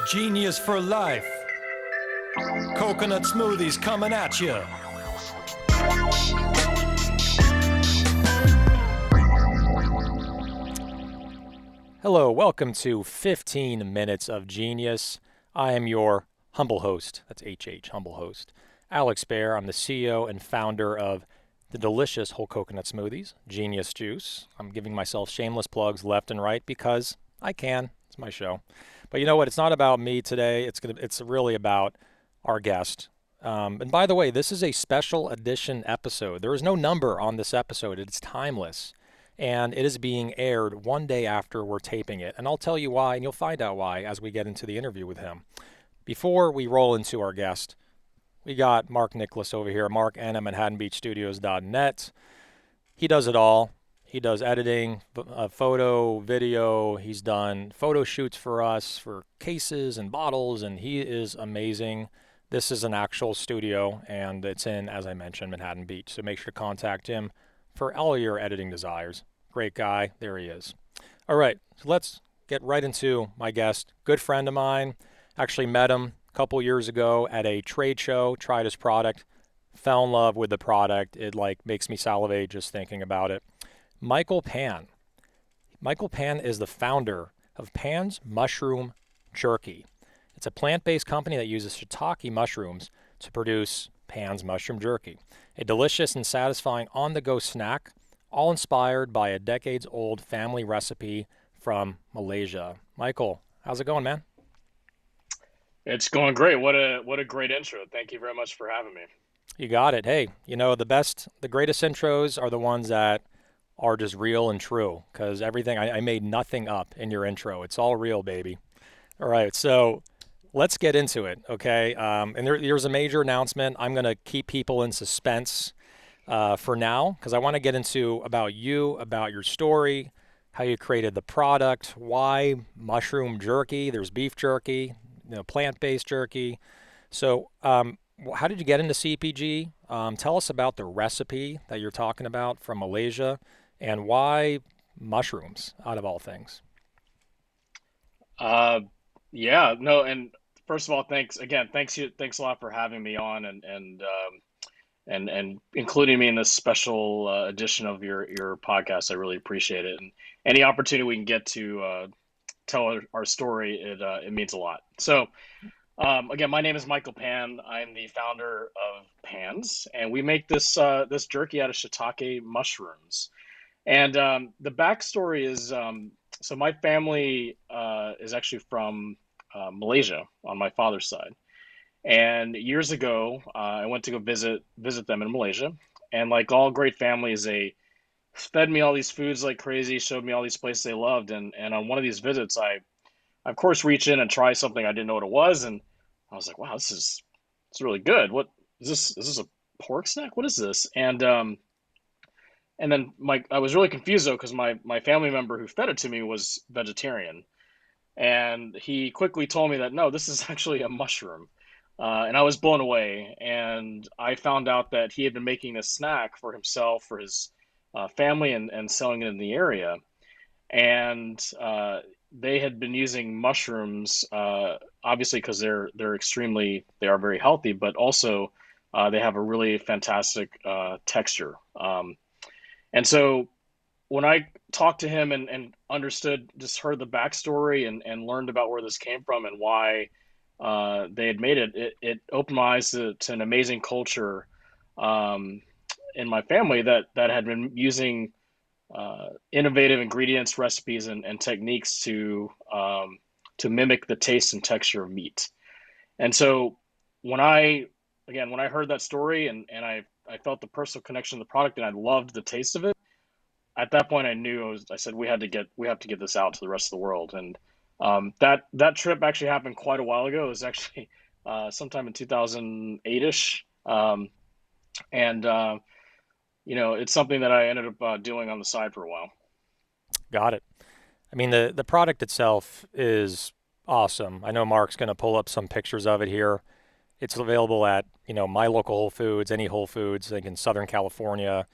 Genius for life. Coconut smoothies coming at you. Hello, welcome to 15 Minutes of Genius. I am your humble host, that's HH, humble host, Alex Baer. I'm the CEO and founder of the delicious whole coconut smoothies, Genius Juice. I'm giving myself shameless plugs left and right because I can. It's my show. But you know what? It's not about me today. It's really about our guest. And by the way, this is a special edition episode. There is no number on this episode. It's timeless. And it is being aired one day after we're taping it. And I'll tell you why, and you'll find out why as we get into the interview with him. Before we roll into our guest, we got Mark Nicholas over here, Mark N at ManhattanBeachStudios.net. He does it all. He does editing, photo, video. He's done photo shoots for us for cases and bottles, and he is amazing. This is an actual studio, and it's in, as I mentioned, Manhattan Beach. So make sure to contact him for all your editing desires. Great guy. There he is. All right, so let's get right into my guest. Good friend of mine. Actually met him a couple years ago at a trade show, tried his product, fell in love with the product. It makes me salivate just thinking about it. Michael Pan. Michael Pan is the founder of Pan's Mushroom Jerky. It's a plant-based company that uses shiitake mushrooms to produce Pan's Mushroom Jerky, a delicious and satisfying on-the-go snack, all inspired by a decades-old family recipe from Malaysia. Michael, how's it going, man? It's going great. What a great intro. Thank you very much for having me. You got it. Hey, the greatest intros are the ones that are just real and true, because everything, I made nothing up in your intro. It's all real, baby. All right, so let's get into it, okay? And there's a major announcement. I'm going to keep people in suspense for now, because I want to get into about you, about your story, how you created the product, why mushroom jerky. There's beef jerky, plant-based jerky. So how did you get into CPG? Tell us about the recipe that you're talking about from Malaysia, and why mushrooms out of all things. Yeah, no, and first of all, thanks again. Thanks a lot for having me on and including me in this special edition of your podcast. I really appreciate it, and any opportunity we can get to tell our story, it means a lot. So, again, my name is Michael Pan. I'm the founder of Pans, and we make this jerky out of shiitake mushrooms. And the backstory is so my family is actually from Malaysia on my father's side. And years ago, I went to go visit them in Malaysia. And like all great families, they fed me all these foods like crazy, showed me all these places they loved. And on one of these visits, I of course reach in and try something I didn't know what it was, and I was like, wow, it's really good. What is this? Is this a pork snack? What is this? And then I was really confused though because my family member who fed it to me was vegetarian, and he quickly told me that no, this is actually a mushroom, and I was blown away. And I found out that he had been making this snack for himself, for his family, and selling it in the area. And they had been using mushrooms, obviously because they are very healthy, but also they have a really fantastic texture. And so when I talked to him and understood, just heard the backstory and learned about where this came from and why they had made it opened my eyes to an amazing culture in my family that had been using innovative ingredients, recipes, and techniques to mimic the taste and texture of meat. And so when I heard that story and I felt the personal connection to the product and I loved the taste of it, at that point I knew I said we have to get this out to the rest of the world. And that trip actually happened quite a while ago. It was actually sometime in 2008ish. And it's something that I ended up doing on the side for a while. Got it. I mean, the product itself is awesome. I know Mark's going to pull up some pictures of it here. It's available at, my local Whole Foods, any Whole Foods, like in Southern California,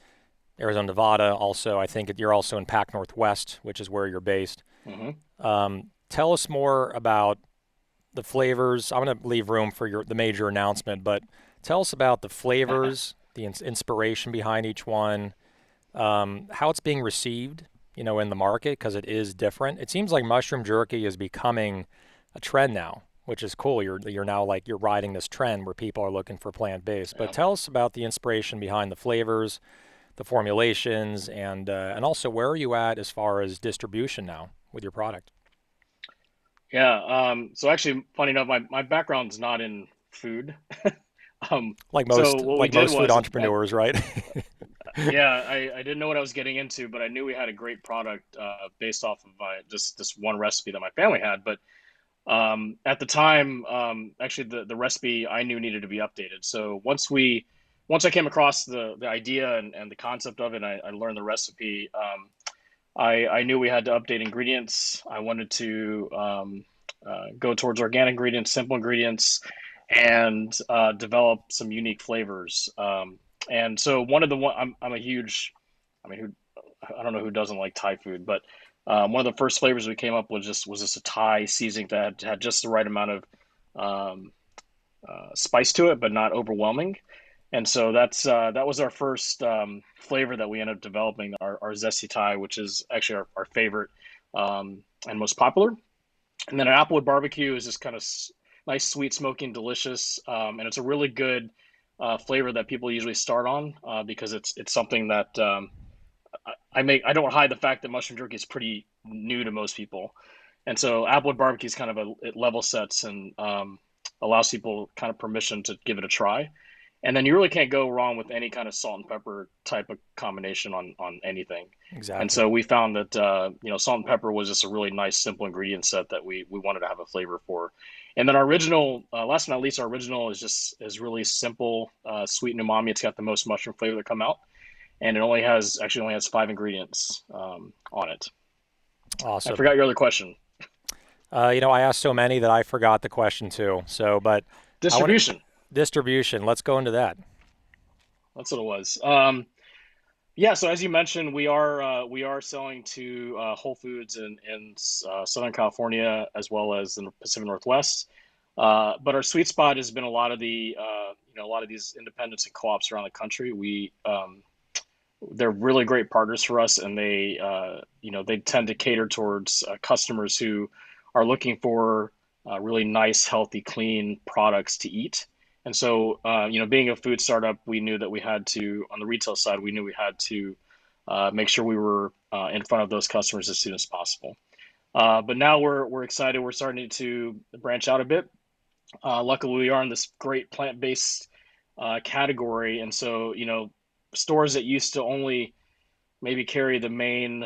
Arizona, Nevada. Also, I think you're also in Pac Northwest, which is where you're based. Hmm. Tell us more about the flavors. I'm going to leave room for the major announcement, but tell us about the flavors, the inspiration behind each one, how it's being received, in the market because it is different. It seems like mushroom jerky is becoming a trend now, which is cool. You're now like you're riding this trend where people are looking for plant-based. But Yeah. tell us about the inspiration behind the flavors, the formulations, and also where are you at as far as distribution now with your product? Yeah. So actually, funny enough, my background's not in food. Like So most what we like did most food was, entrepreneurs, right? yeah, I didn't know what I was getting into, but I knew we had a great product based off of just this one recipe that my family had. But at the time, actually, the recipe I knew needed to be updated. So once I came across the idea and the concept of it, I learned the recipe. I knew we had to update ingredients. I wanted to go towards organic ingredients, simple ingredients, and develop some unique flavors. And so I'm a huge, I mean, I don't know who doesn't like Thai food, but one of the first flavors we came up with was just a Thai seasoning that had just the right amount of um, spice to it, but not overwhelming. And so that was our first flavor that we ended up developing, our zesty Thai, which is actually our favorite and most popular. And then an applewood barbecue is just kind of nice, sweet, smoky, and delicious. And it's a really good flavor that people usually start on because it's something that I make. I don't hide the fact that mushroom jerky is pretty new to most people, and so applewood barbecue is kind of it level sets and allows people kind of permission to give it a try. And then you really can't go wrong with any kind of salt and pepper type of combination on anything. And Exactly. so we found that salt and pepper was just a really nice simple ingredient set that we wanted to have a flavor for. And then our original, last but not least, our original is really simple, sweet and umami. It's got the most mushroom flavor that come out, and it only has five ingredients on it. I Awesome. forgot your other question. I asked so many that I forgot the question too. So, but I want Distribution. distribution. Let's go into that. That's what it was. Yeah, so as you mentioned, we are selling to Whole Foods in Southern California as well as in the Pacific Northwest. But our sweet spot has been a lot of a lot of these independents and co-ops around the country. They're really great partners for us, and they tend to cater towards customers who are looking for really nice, healthy, clean products to eat. And so, being a food startup, we knew that we had to, on the retail side, we knew we had to make sure we were in front of those customers as soon as possible. But now we're excited. We're starting to branch out a bit. Luckily, we are in this great plant-based category, and so stores that used to only maybe carry the main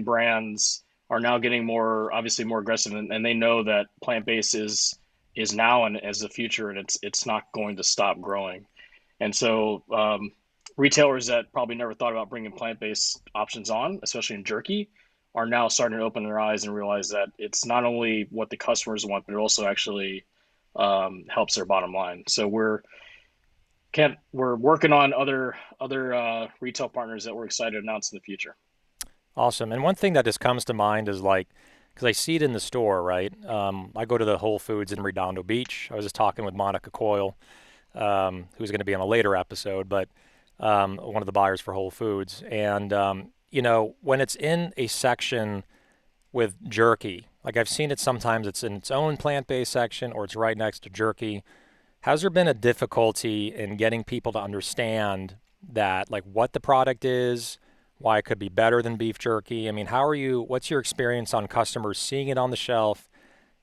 brands are now getting obviously more aggressive, and they know that plant-based is now and as the future, and it's not going to stop growing. And so retailers that probably never thought about bringing plant-based options on, especially in jerky, are now starting to open their eyes and realize that it's not only what the customers want, but it also actually helps their bottom line. So we're working on other retail partners that we're excited to announce in the future. Awesome. And one thing that just comes to mind is like, because I see it in the store, right? I go to the Whole Foods in Redondo Beach. I was just talking with Monica Coyle, who's going to be on a later episode, but one of the buyers for Whole Foods. And, when it's in a section with jerky, like I've seen it sometimes it's in its own plant based section or it's right next to jerky. Has there been a difficulty in getting people to understand that, like what the product is, why it could be better than beef jerky? I mean, what's your experience on customers seeing it on the shelf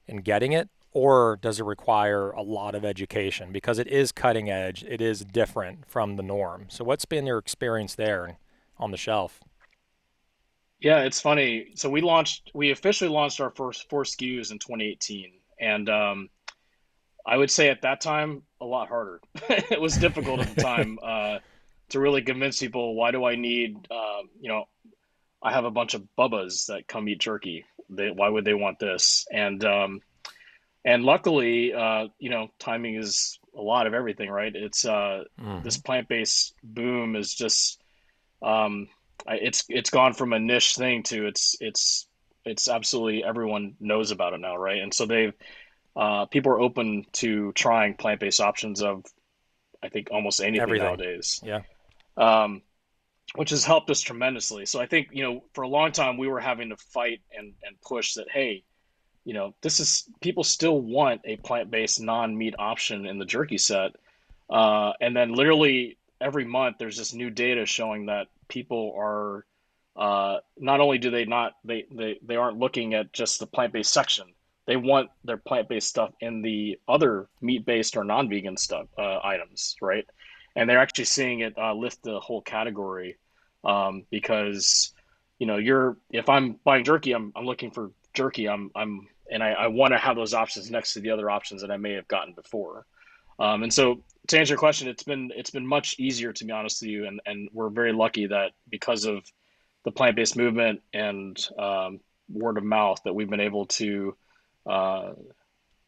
and getting it? Or does it require a lot of education? Because it is cutting edge, it is different from the norm. So, what's been your experience there on the shelf? Yeah, it's funny. So we officially launched our first four SKUs in 2018, and I would say at that time a lot harder. It was difficult at the time to really convince people. Why do I need? I have a bunch of bubbas that come eat jerky. Why would they want this? And luckily, timing is a lot of everything, right? This Hmm. plant-based boom is just um, it's gone from a niche thing to it's absolutely everyone knows about it now, right? And so they've people are open to trying plant-based options of I think almost anything Everything. nowadays, Yeah. um, which has helped us tremendously. So I think for a long time we were having to fight and push that hey, this is people still want a plant-based non-meat option in the jerky set. And then literally every month there's this new data showing that people are not only do they not they aren't looking at just the plant-based section. They want their plant-based stuff in the other meat-based or non-vegan stuff items, right? And they're actually seeing it lift the whole category because you're if I'm buying jerky, I'm looking for jerky. I want to have those options next to the other options that I may have gotten before. And so to answer your question, it's been much easier to be honest with you, and we're very lucky that because of the plant-based movement and word of mouth that we've been able to, uh,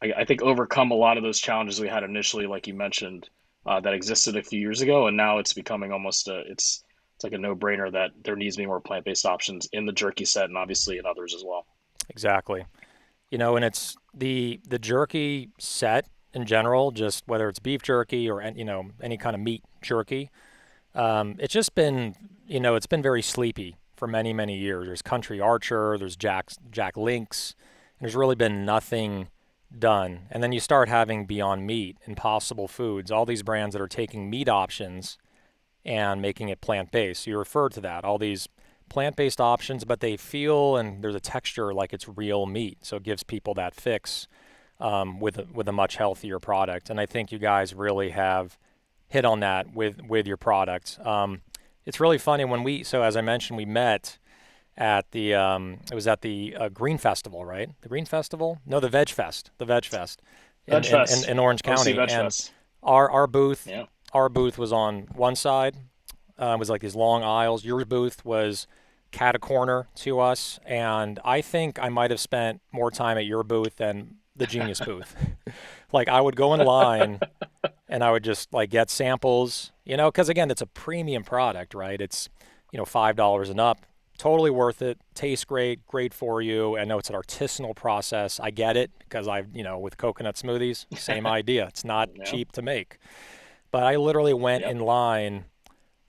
I think, overcome a lot of those challenges we had initially, like you mentioned, that existed a few years ago, and now it's becoming almost it's like a no-brainer that there needs to be more plant-based options in the jerky set and obviously in others as well. Exactly. And it's the jerky set in general, just whether it's beef jerky or any kind of meat jerky. It's just been it's been very sleepy for many years. There's Country Archer, there's Jack Links, and there's really been nothing done. And then you start having Beyond Meat, Impossible Foods, all these brands that are taking meat options and making it plant-based. So you refer to that, all these plant-based options, but they feel and there's a texture like it's real meat. So it gives people that fix with a much healthier product. And I think you guys really have hit on that with your product. It's really funny so as I mentioned, we met at it was at the Green Festival, right? The Green Festival? No, the Veg Fest Veg Fest, in Orange OC County. Veg And Fest. our booth, Yeah. our booth was on one side. It was like these long aisles. Your booth was cat a corner to us, and I think I might have spent more time at your booth than the Genius booth. Like I would go in line and I would just like get samples, because again, it's a premium product, right? It's $5 and up. Totally worth it. Tastes great, great for you. I know it's an artisanal process. I get it because with coconut smoothies, same idea. It's not Yeah. cheap to make. But I literally went Yep. in line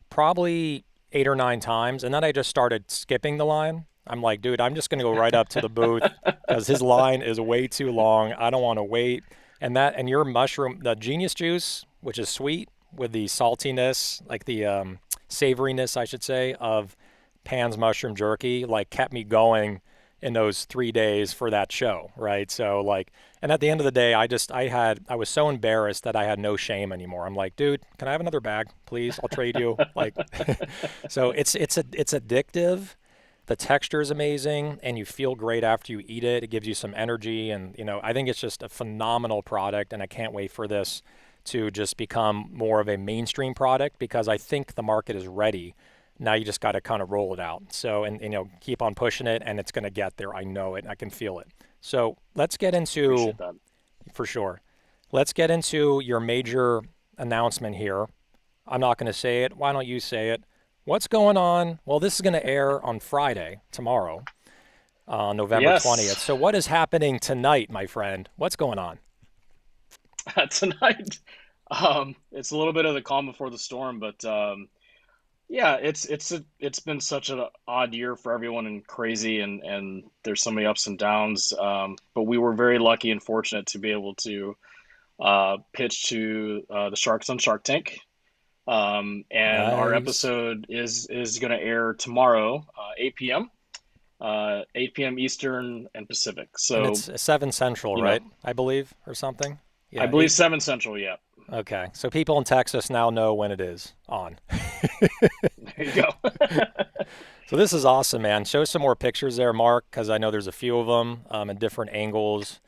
probably 8 or 9 times, and then I just started skipping the line. I'm like, dude, I'm just going to go right up to the booth because his line is way too long. I don't want to wait. And your mushroom, the Genius juice, which is sweet with the saltiness, like the savoriness, I should say, of Pan's mushroom jerky, like kept me going in those 3 days for that show, right? So like, and at the end of the day, I was so embarrassed that I had no shame anymore. I'm like, dude, can I have another bag, please? I'll trade you. Like, so it's addictive. The texture is amazing, and you feel great after you eat it. It gives you some energy, and I think it's just a phenomenal product, and I can't wait for this to just become more of a mainstream product because I think the market is ready. Now you just got to kind of roll it out. So, and keep on pushing it, and it's going to get there. I know it. I can feel it. So let's get into, Appreciate that. for sure. Let's get into your major announcement here. I'm not going to say it. Why don't you say it? What's going on? Well, this is going to air on Friday, tomorrow, November 20th. Yes. So what is happening tonight, my friend? What's going on? Tonight, it's a little bit of the calm before the storm, but yeah, it's been such an odd year for everyone and crazy, and there's so many ups and downs. But we were very lucky and fortunate to be able to pitch to the Sharks on Shark Tank. And our Nice. episode is going to air tomorrow, 8 p.m. 8 p.m. Eastern and Pacific. And So, it's 7 Central, you know, right? I believe, or something. I Yeah, believe 7 Central. Yeah, Okay, so people in Texas now know when it is on. there you go. So this is awesome, man. Show some more pictures there, Mark, because I know there's a few of them in different angles.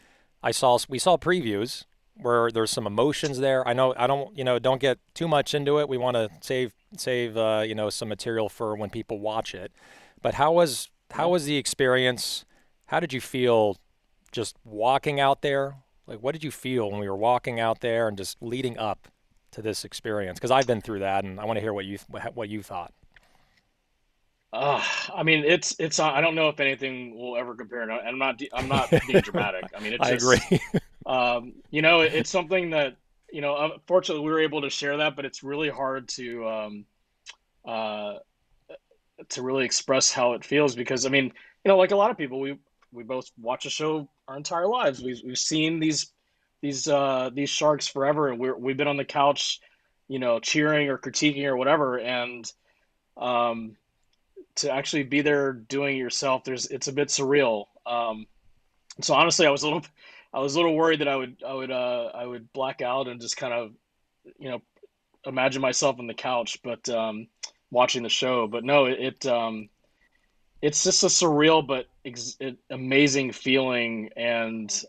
We saw previews where there's some emotions there. I know I don't get too much into it. We want to save some material for when people watch it. But how Yeah. was the experience? How did you feel just walking out there? Like, what did you feel when we were walking out there and just leading up to this experience? Because I've been through that, and I want to hear what you thought. I mean, it's. I don't know if anything will ever compare. And I'm not being dramatic. I mean, it's I agree. just, it's something that, fortunately we were able to share that, but it's really hard uh, to really express how it feels because I mean, like a lot of people, we both watch a show our entire lives. We've seen these sharks forever, and we've been on the couch, cheering or critiquing or whatever, and um, to actually be there doing it yourself, it's a bit surreal. So honestly, I was a little worried that I would black out and just kind of, you know imagine myself on the couch, but watching the show. But no, it's just a surreal but amazing feeling. And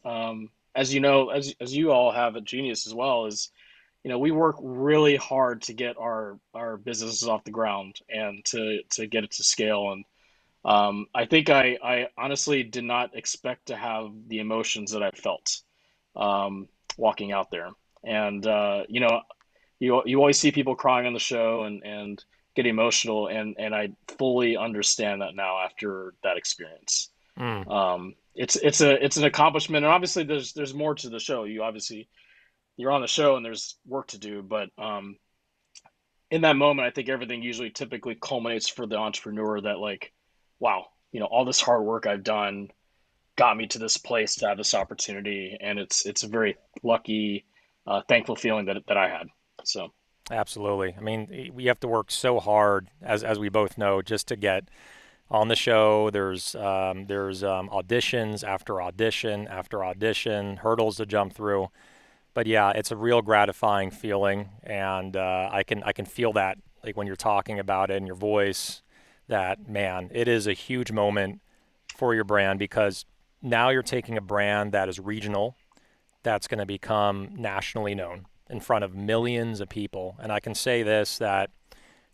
as you know, as you all have at Genius as well, is we work really hard to get our businesses off the ground and to get it to scale. And I think I honestly did not expect to have the emotions that I felt walking out there. And you always see people crying on the show and get emotional, and I fully understand that now after that experience. Mm, It's an accomplishment, and obviously there's more to the show. You're on the show and there's work to do, but in that moment, I think everything usually typically culminates for the entrepreneur that, like, wow, all this hard work I've done got me to this place to have this opportunity, and it's a very lucky, thankful feeling that I had. So. absolutely. I mean, we have to work so hard, as we both know, just to get on the show. There's auditions after audition after audition, hurdles to jump through. But yeah, it's a real gratifying feeling, and I can feel that, like when you're talking about it in your voice, that man, it is a huge moment for your brand because now you're taking a brand that is regional, that's going to become nationally known in front of millions of people. And I can say this, that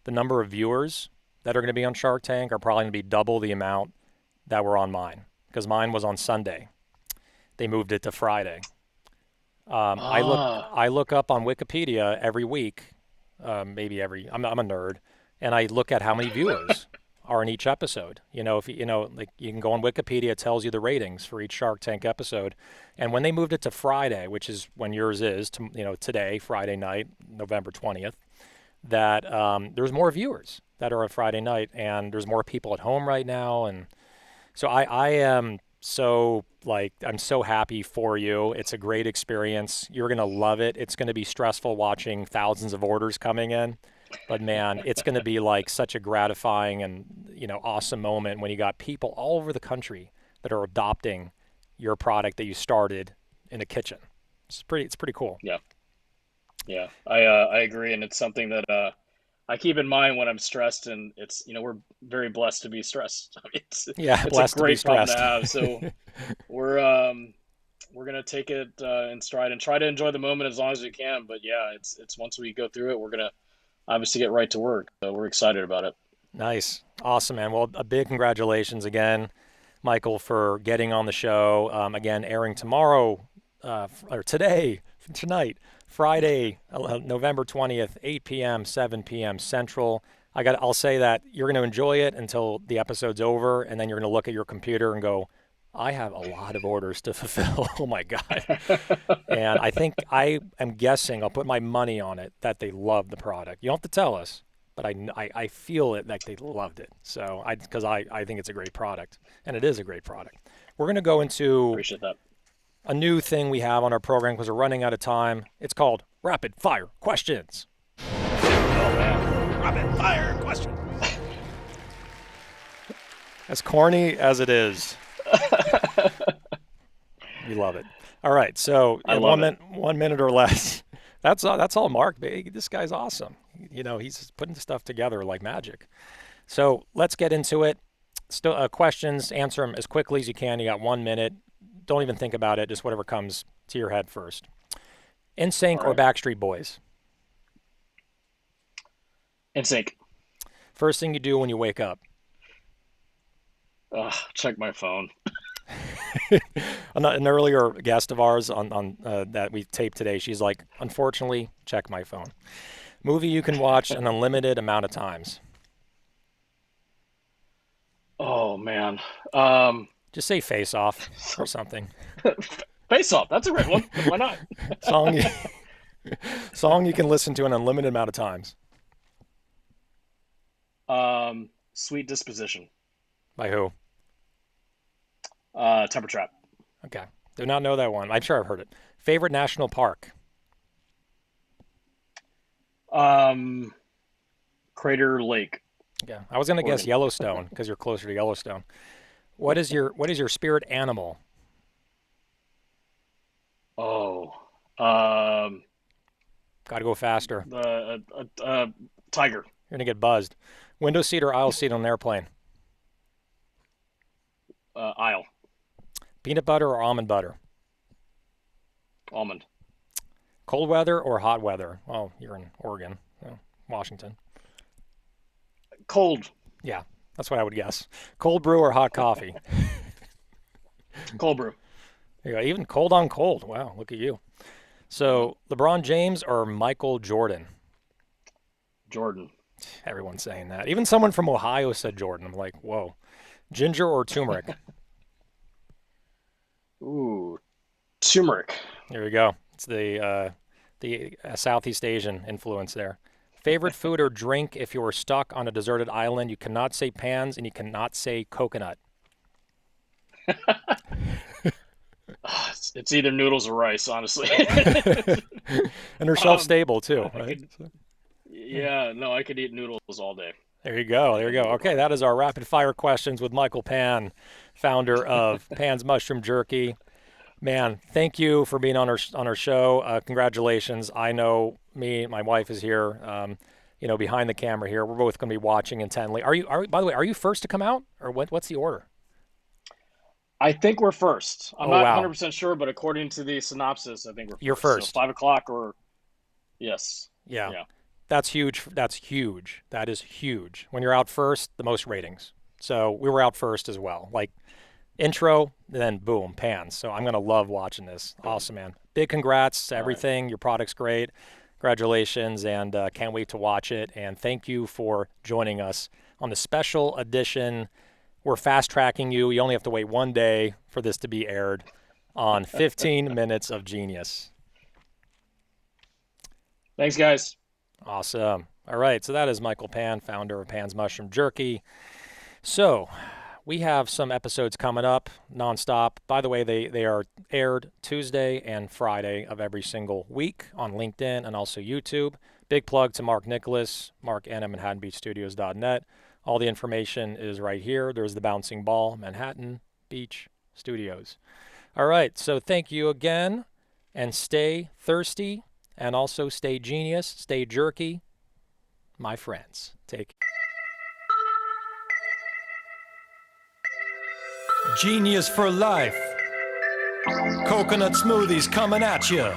the number of viewers that are going to be on Shark Tank are probably going to be double the amount that were on mine, because mine was on Sunday. They moved it to Friday. I look Ah, I look up on Wikipedia every week, maybe every. I'm a nerd, and I look at how many viewers are in each episode. If like you can go on Wikipedia, it tells you the ratings for each Shark Tank episode. And when they moved it to Friday, which is when yours is, today, Friday night, November 20th, that there's more viewers that are on Friday night, and there's more people at home right now, and so I am so, like, I'm so happy for you. It's a great experience. You're gonna love it. It's gonna be stressful watching thousands of orders coming in, but man, it's gonna be like such a gratifying and awesome moment when you got people all over the country that are adopting your product that you started in a kitchen. It's pretty cool. yeah, yeah. I agree, and it's something that I keep in mind when I'm stressed, and we're very blessed to be stressed. I mean, Yeah, it's a blessed to be great problem to stressed. have. So we're gonna take it in stride and try to enjoy the moment as long as we can. But yeah, it's once we go through it, we're gonna obviously get right to work. So we're excited about it. Nice. Awesome, man. Well, a big congratulations again, Michael, for getting on the show. Again, airing tomorrow, or tonight, Friday, November 20th, 8 p.m., 7 p.m. Central. I'll say that you're going to enjoy it until the episode's over, and then you're going to look at your computer and go, I have a lot of orders to fulfill. Oh my God. And I think I am guessing, I'll put my money on it, that they love the product. You don't have to tell us, but I feel it that they loved it. So because I think it's a great product, and it is a great product. We're going to go into Appreciate that. a new thing we have on our program because we're running out of time. It's called Rapid Fire Questions. Oh man. Rapid fire question. As corny as it is, we love it. All right, so I in love it. 1 minute or less. That's all Mark. This guy's awesome. He's putting stuff together like magic. So let's get into it. Still, questions, answer them as quickly as you can. You got 1 minute. Don't even think about it. Just whatever comes to your head first. All NSYNC or right. Backstreet Boys? In sync. First thing you do when you wake up. Check my phone. An earlier guest of ours on that we taped today, she's like, unfortunately, check my phone. Movie you can watch an unlimited amount of times. Oh man. Um, Just say Face Off or something. Face Off. That's a great one. Why not? Song you, song you can listen to an unlimited amount of times. Sweet Disposition. By who? Temper Trap. Okay. Do not know that one. I'm sure I've heard it. Favorite national park? Um, Crater Lake. Yeah. I was going to guess Oregon. Yellowstone because you're closer to Yellowstone. What is your spirit animal? Oh. Um, Got to go faster. Tiger. You're going to get buzzed. Window seat or aisle seat on an airplane? Isle. Peanut butter or almond butter? Almond. Cold weather or hot weather? Well, you're in Oregon, Washington. Cold. Yeah, that's what I would guess. Cold brew or hot coffee? Cold brew. There you go. Even cold on cold. Wow, look at you. So, LeBron James or Michael Jordan? Jordan. Everyone's saying that. Even someone from Ohio said Jordan. I'm like, whoa. Ginger or turmeric? Ooh. Turmeric. There you go. It's the Southeast Asian influence there. Favorite food or drink if you were stuck on a deserted island? You cannot say pans and you cannot say coconut. It's either noodles or rice, honestly. And they're shelf-stable too, right? Yeah, no, I could eat noodles all day. There you go. There you go. Okay, that is our rapid fire questions with Michael Pan, founder of Pan's Mushroom Jerky. Man, thank you for being on our show. Congratulations. I know my wife is here, behind the camera here. We're both going to be watching intently. By the way, are you first to come out or what's the order? I think we're first. I'm Oh, not wow. 100% sure, but according to the synopsis, I think we're first. You're first. So 5 o'clock or yes. Yeah. Yeah. That's huge. That's huge. That is huge. When you're out first, the most ratings. So we were out first as well. Like intro, then boom, pans. So I'm going to love watching this. Awesome, man. Big congrats to everything. Your product's great. Congratulations, and can't wait to watch it. And thank you for joining us on the special edition. We're fast tracking you. You only have to wait one day for this to be aired on 15 Minutes of Genius. Thanks, guys. Awesome. All right. So that is Michael Pan, founder of Pan's Mushroom Jerky. So we have some episodes coming up nonstop. By the way, they are aired Tuesday and Friday of every single week on LinkedIn and also YouTube. Big plug to Mark Nicholas, Mark N at ManhattanBeachStudios.net. All the information is right here. There's the bouncing ball, Manhattan Beach Studios. All right. So thank you again, and stay thirsty. And also stay genius, stay jerky, my friends. Take Genius for life. Coconut smoothies coming at you.